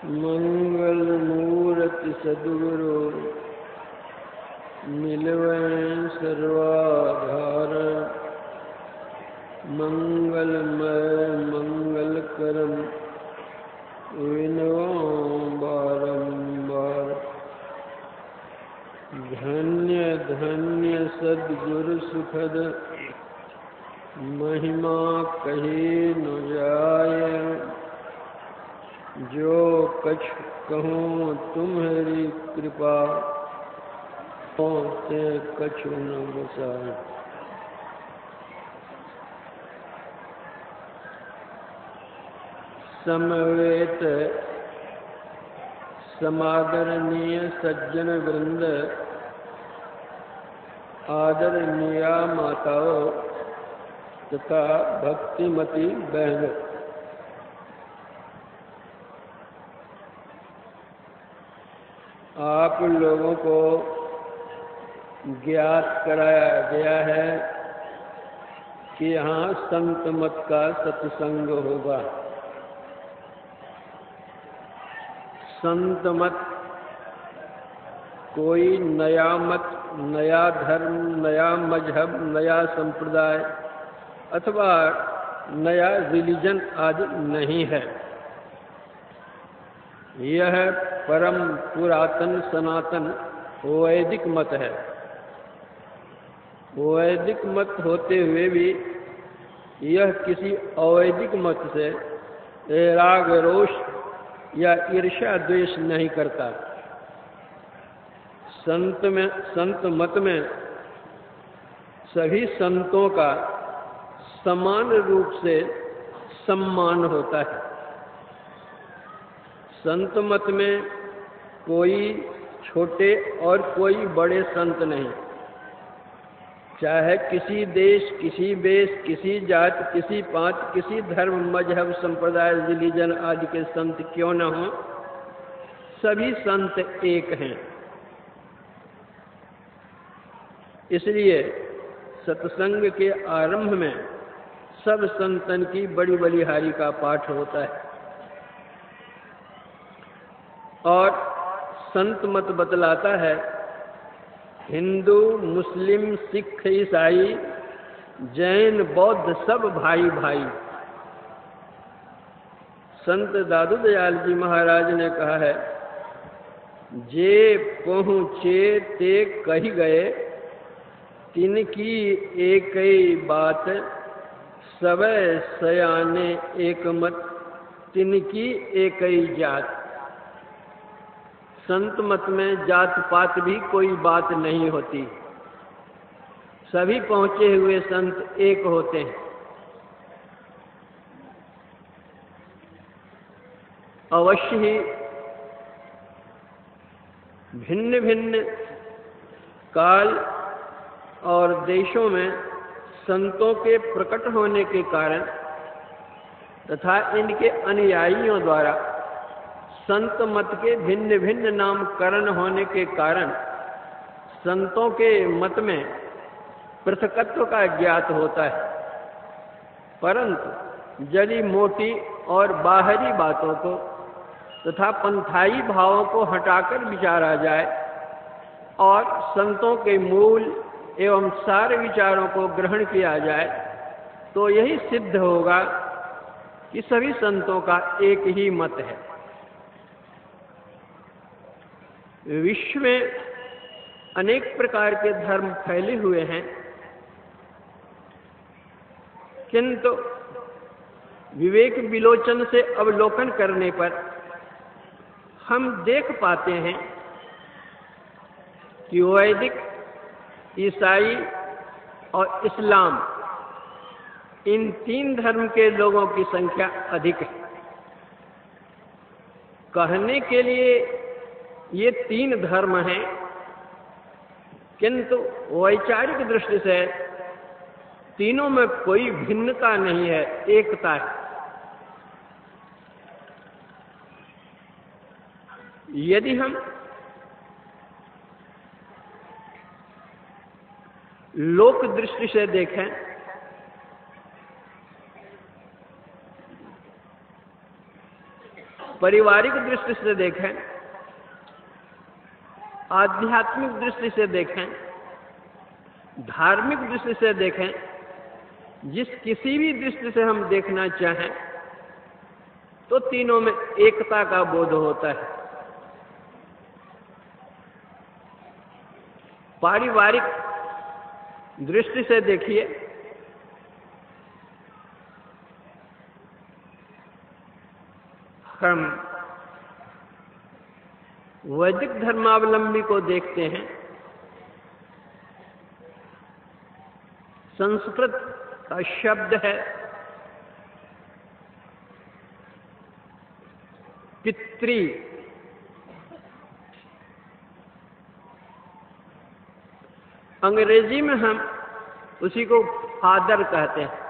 मंगल मूर्ति सद्गुरु मिलवें सर्वाधार। मंगलमय मंगलकरम विनवां बारंबार। धन्य धन्य सद्गुरु सुखद महिमा कही न जाय। जो कछ कहूँ तुम्हारी कृपा ते कछु न बसाए। समवेत समादरणीय सज्जन वृंद, आदरणीय माताओं तथा भक्तिमती बहनों, आप लोगों को ज्ञात कराया गया है कि यहाँ संत मत का सत्संग होगा। संत मत कोई नया मत, नया धर्म, नया मजहब, नया संप्रदाय अथवा नया रिलीजन आदि नहीं है। यह परम पुरातन सनातन वैदिक मत है। वैदिक मत होते हुए भी यह किसी अवैदिक मत से राग रोष या ईर्ष्या द्वेष नहीं करता। संत मत में सभी संतों का समान रूप से सम्मान होता है। संत मत में कोई छोटे और कोई बड़े संत नहीं। चाहे किसी देश, किसी वेश, किसी जात, किसी पांच, किसी धर्म, मजहब, संप्रदाय, रिलीजन आदि के संत क्यों न हो, सभी संत एक हैं। इसलिए सत्संग के आरंभ में सब संतन की बड़ी बलिहारी का पाठ होता है और संत मत बतलाता है हिंदू, मुस्लिम, सिख, ईसाई, जैन, बौद्ध सब भाई भाई। संत दादू दयाल जी महाराज ने कहा है, जे पहुँचे ते कही गए, तिनकी एक ही बात, सबे सयाने एक मत, तिनकी एक ही जात। संत मत में जात पात भी कोई बात नहीं होती। सभी पहुंचे हुए संत एक होते हैं। अवश्य ही भिन्न भिन्न काल और देशों में संतों के प्रकट होने के कारण तथा इनके अनुयायियों द्वारा संत मत के भिन्न भिन्न नामकरण होने के कारण संतों के मत में पृथकत्व का ज्ञात होता है। परंतु जली मोटी और बाहरी बातों को तथा पंथाई भावों को हटाकर विचारा जाए और संतों के मूल एवं सारे विचारों को ग्रहण किया जाए तो यही सिद्ध होगा कि सभी संतों का एक ही मत है। विश्व में अनेक प्रकार के धर्म फैले हुए हैं, किंतु विवेक विलोचन से अवलोकन करने पर हम देख पाते हैं कि वैदिक, ईसाई और इस्लाम इन तीन धर्म के लोगों की संख्या अधिक है। कहने के लिए ये तीन धर्म हैं, किंतु वैचारिक दृष्टि से तीनों में कोई भिन्नता नहीं है, एकता है। यदि हम लोक दृष्टि से देखें पारिवारिक दृष्टि से देखें, आध्यात्मिक दृष्टि से देखें, धार्मिक दृष्टि से देखें, जिस किसी भी दृष्टि से हम देखना चाहें, तो तीनों में एकता का बोध होता है। पारिवारिक दृष्टि से देखिए, हम वैदिक धर्मावलंबी को देखते हैं। संस्कृत का शब्द है पितृ। अंग्रेजी में हम उसी को फादर कहते हैं,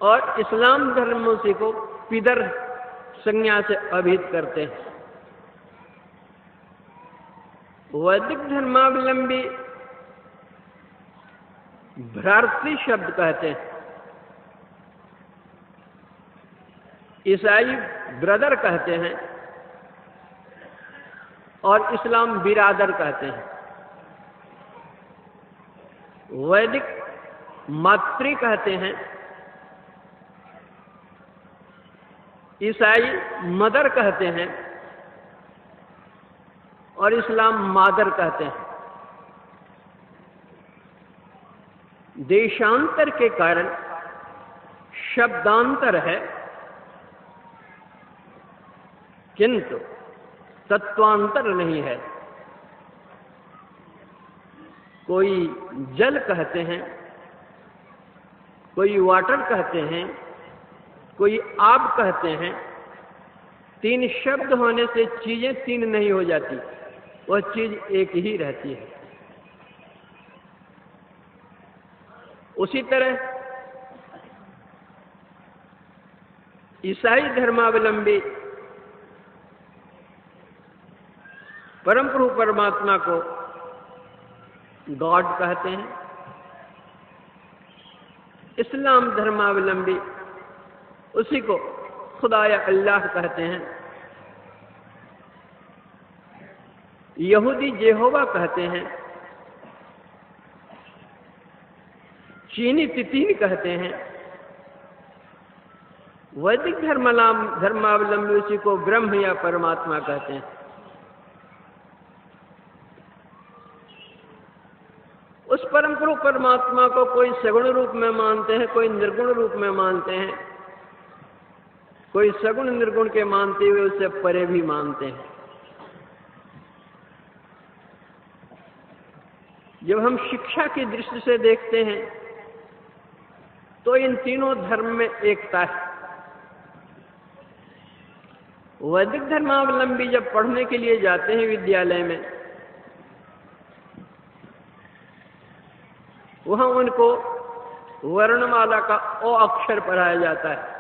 और इस्लाम धर्म उसी को पितर संज्ञा से अभिहित करते हैं। वैदिक धर्मावलंबी भ्रातृ शब्द कहते हैं, ईसाई ब्रदर कहते हैं, और इस्लाम बिरादर कहते हैं। वैदिक मातृ कहते हैं, ईसाई मदर कहते हैं, और इस्लाम मादर कहते हैं। देशांतर के कारण शब्दांतर है, किंतु तत्वांतर नहीं है। कोई जल कहते हैं, कोई वाटर कहते हैं, कोई आब कहते हैं। तीन शब्द होने से चीजें तीन नहीं हो जाती, वह चीज एक ही रहती है। उसी तरह ईसाई धर्मावलंबी परम प्रभु परमात्मा को गॉड कहते हैं। इस्लाम धर्मावलंबी उसी को खुदा या अल्लाह कहते हैं। यहूदी जेहोवा कहते हैं, चीनी तितीन कहते हैं। वैदिक धर्मावलंबी उसी को ब्रह्म या परमात्मा कहते हैं। उस परम प्रभु परमात्मा को कोई सगुण रूप में मानते हैं, कोई निर्गुण रूप में मानते हैं, कोई सगुण निर्गुण के मानते हुए उससे परे भी मानते हैं। जब हम शिक्षा की दृष्टि से देखते हैं तो इन तीनों धर्म में एकता है। वैदिक धर्मावलंबी जब पढ़ने के लिए जाते हैं विद्यालय में, वहां उनको वर्णमाला का ओ अक्षर पढ़ाया जाता है।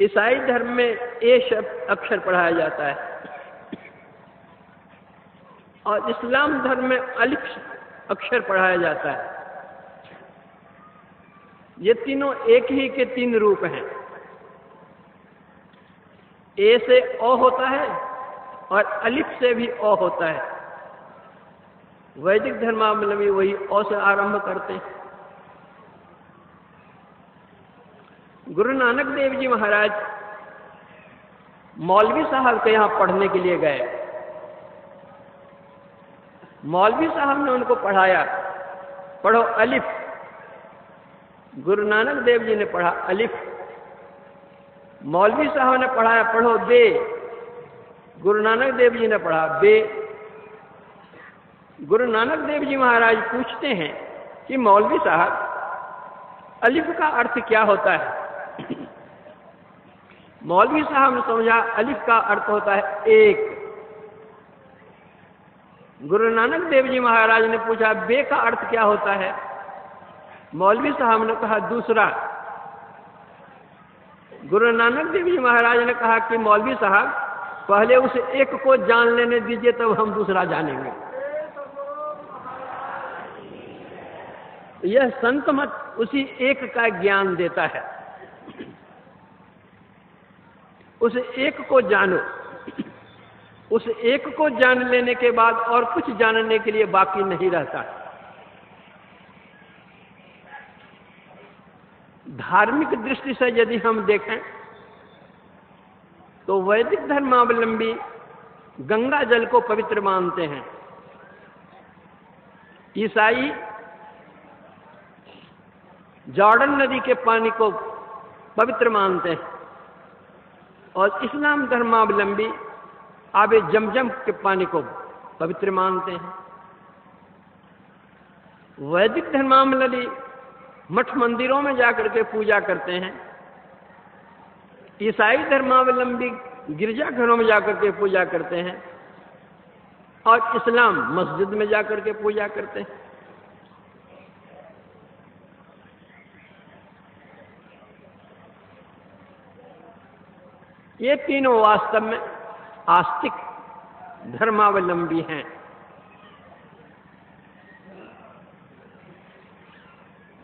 ईसाई धर्म में ए शब्द अक्षर पढ़ाया जाता है, और इस्लाम धर्म में अलिफ अक्षर पढ़ाया जाता है। ये तीनों एक ही के तीन रूप हैं। ए से ओ होता है और अलिफ से भी ओ होता है। वैदिक धर्मावलंबी वही ओ से आरंभ करते हैं। गुरु नानक देव जी महाराज मौलवी साहब के यहाँ पढ़ने के लिए गए। मौलवी साहब ने उनको पढ़ाया, पढ़ो अलिफ। गुरु नानक देव जी ने पढ़ा अलिफ। मौलवी साहब ने पढ़ाया, पढ़ो बे। गुरु नानक देव जी ने पढ़ा बे। गुरु नानक देव जी महाराज पूछते हैं कि मौलवी साहब अलिफ का अर्थ क्या होता है? मौलवी साहब ने समझा अलिफ का अर्थ होता है एक। गुरु नानक देव जी महाराज ने पूछा बे का अर्थ क्या होता है? मौलवी साहब ने कहा दूसरा। गुरु नानक देव जी महाराज ने कहा कि मौलवी साहब पहले उस एक को जान लेने दीजिए, तब हम दूसरा जानेंगे। यह संत मत उसी एक का ज्ञान देता है। उस एक को जानो। उस एक को जान लेने के बाद और कुछ जानने के लिए बाकी नहीं रहता। धार्मिक दृष्टि से यदि हम देखें तो वैदिक धर्मावलंबी गंगा जल को पवित्र मानते हैं। ईसाई जॉर्डन नदी के पानी को पवित्र मानते हैं और इस्लाम धर्मावलंबी आबे जमजम के पानी को पवित्र मानते हैं। वैदिक धर्मावलंबी मठ मंदिरों में जाकर के पूजा करते हैं। ईसाई धर्मावलंबी गिरजाघरों में जाकर के पूजा करते हैं और इस्लाम मस्जिद में जाकर के पूजा करते हैं। ये तीनों वास्तव में आस्तिक धर्मावलंबी हैं।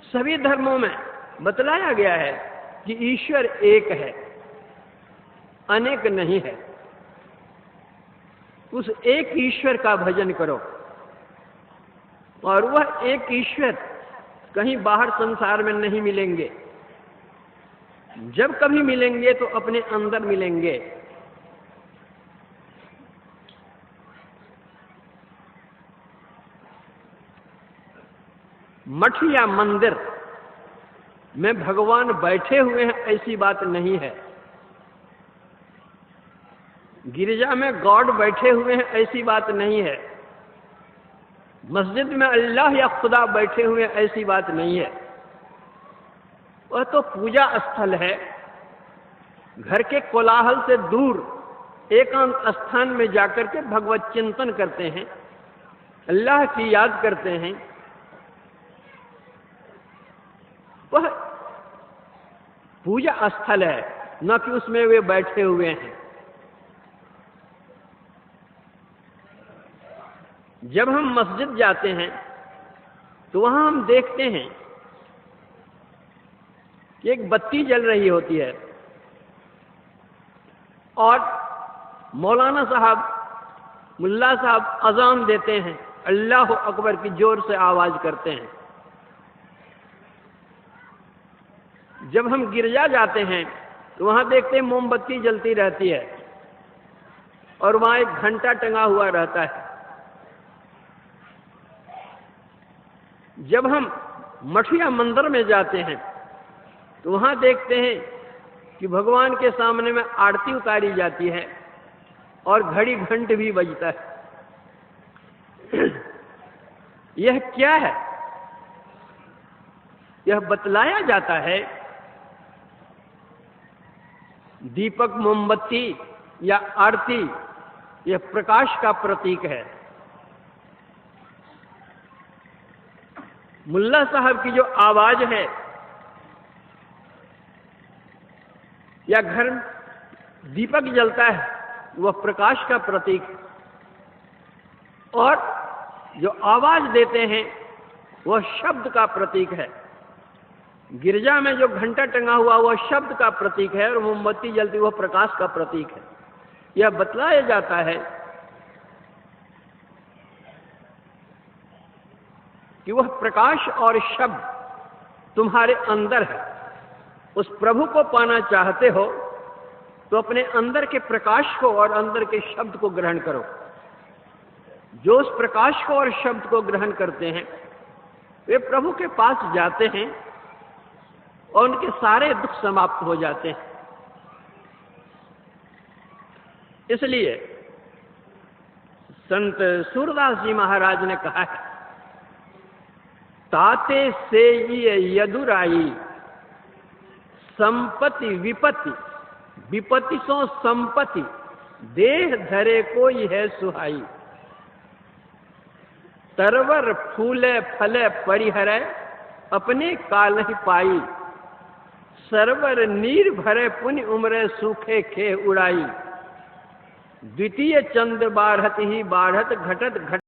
सभी धर्मों में बतलाया गया है कि ईश्वर एक है, अनेक नहीं है। उस एक ईश्वर का भजन करो और वह एक ईश्वर कहीं बाहर संसार में नहीं मिलेंगे। जब कभी मिलेंगे तो अपने अंदर मिलेंगे। मठ या मंदिर में भगवान बैठे हुए हैं ऐसी बात नहीं है। गिरजा में गॉड बैठे हुए हैं ऐसी बात नहीं है। मस्जिद में अल्लाह या खुदा बैठे हुए हैं ऐसी बात नहीं है। वह तो पूजा स्थल है। घर के कोलाहल से दूर एकांत स्थान में जाकर के भगवत चिंतन करते हैं, अल्लाह की याद करते हैं। वह पूजा स्थल है, न कि उसमें वे बैठे हुए हैं। जब हम मस्जिद जाते हैं तो वहां हम देखते हैं कि एक बत्ती जल रही होती है और मौलाना साहब, मुल्ला साहब अजान देते हैं, अल्लाह अकबर की जोर से आवाज करते हैं। जब हम गिरजा जाते हैं तो वहां देखते हैं मोमबत्ती जलती रहती है और वहां एक घंटा टंगा हुआ रहता है। जब हम मठ या मंदिर में जाते हैं तो वहां देखते हैं कि भगवान के सामने में आरती उतारी जाती है और घड़ी घंट भी बजता है। यह क्या है? यह बतलाया जाता है दीपक, मोमबत्ती या आरती यह प्रकाश का प्रतीक है। मुल्ला साहब की जो आवाज है या घर दीपक जलता है वह प्रकाश का प्रतीक है और जो आवाज देते हैं वह शब्द का प्रतीक है। गिरजा में जो घंटा टंगा हुआ वह शब्द का प्रतीक है और मोमबत्ती जलती वह प्रकाश का प्रतीक है। यह बतलाया जाता है कि वह प्रकाश और शब्द तुम्हारे अंदर है। उस प्रभु को पाना चाहते हो तो अपने अंदर के प्रकाश को और अंदर के शब्द को ग्रहण करो। जो उस प्रकाश को और शब्द को ग्रहण करते हैं वे प्रभु के पास जाते हैं और उनके सारे दुख समाप्त हो जाते हैं। इसलिए संत सूरदास जी महाराज ने कहा है, ताते से ये यदुराई संपत्ति विपत्ति, विपत्ति सो संपत्ति, देह धरे कोई है सुहाई। तरवर फूले फले परिहरे अपने काल ही पाई। सरवर नीर भरे पुण्य उम्रे सूखे खे उड़ाई। द्वितीय चंद बाढ़त ही बाढ़त घटत घट